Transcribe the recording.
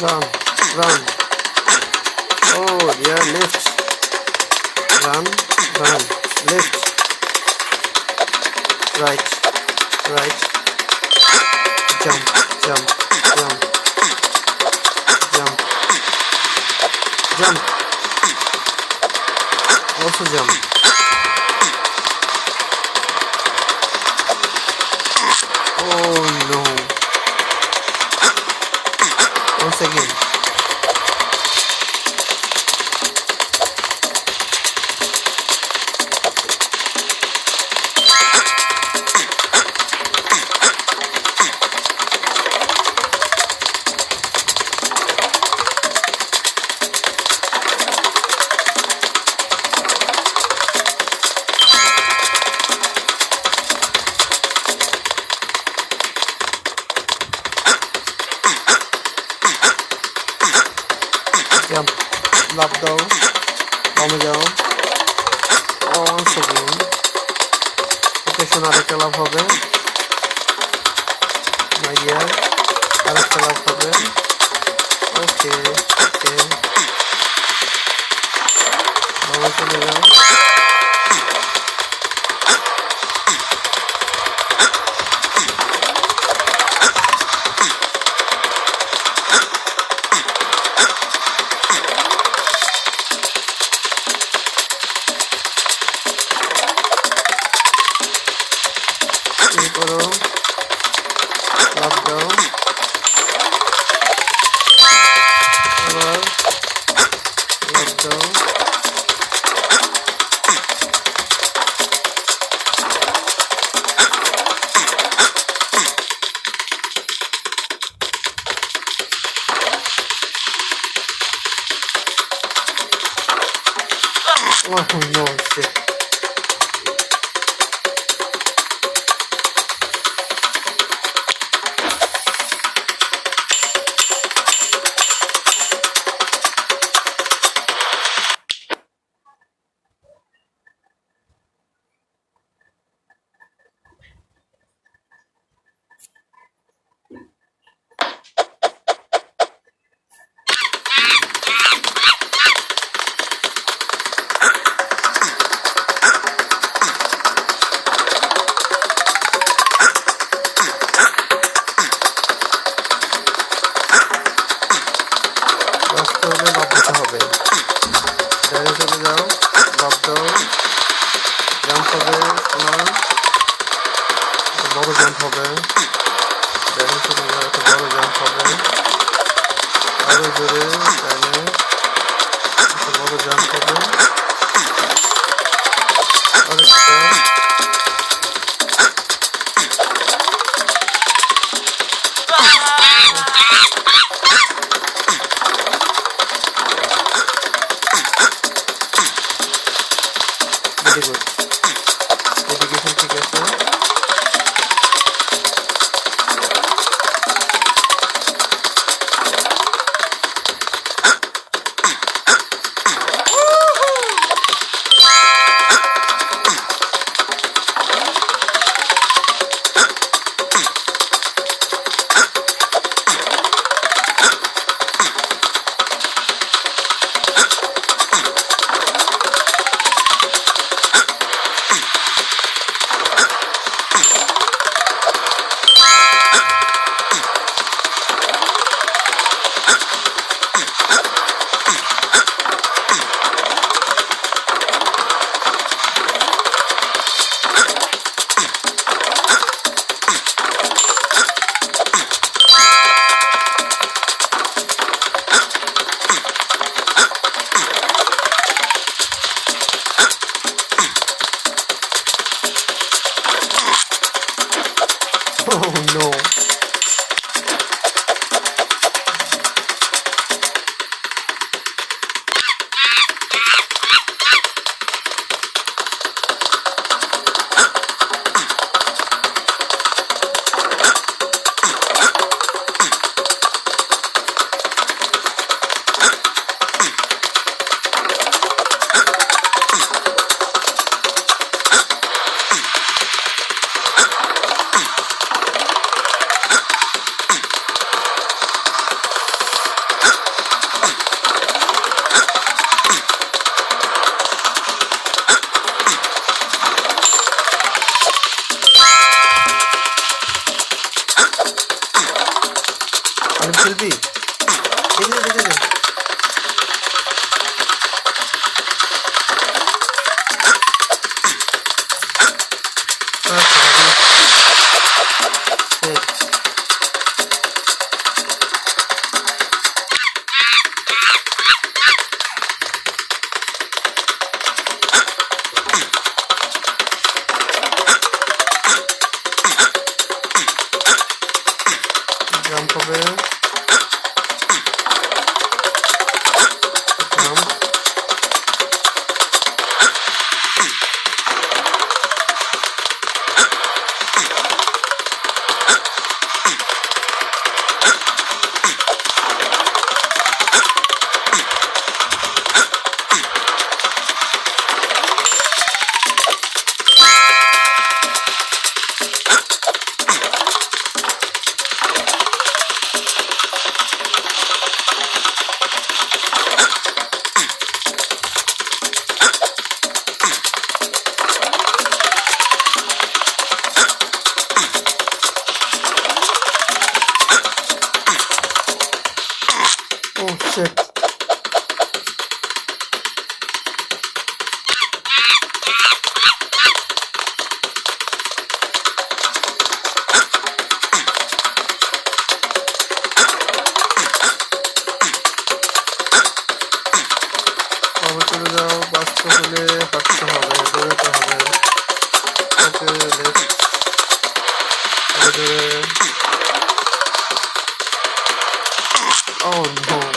Run, run. Oh, yeah, lift. Run, run. Lift. Right, right. Jump, jump, jump. Jump. Jump. Also jump. Oh no. Once again. Jump, lap daw, বামে যাও, once again, পেছনে আরেকটা লাভ হবে, my dear, আরেকটা লাভ হবে, okay, okay, বামে চলে যাও, করো, লাভ দাও, আবার লাভ দাও, oh no shit. বড় জাম্প হবে, ডাইনে চলে যাও, একটা বড় জাম্প হবে, আরো জোরে ডাইনে একটা বড় জাম্প হবে, আরেকটা, ভেরি গুড, ডেডিকেশন ঠিক আছে। দিকে যাও। জাম্প হবে, জাম্প, ও শিট। চলে যাও, বাঁচতে হলে হাঁটতে হবে, দৌড়াতে হবে। ওকে, লেফট, ধরে। ও নো।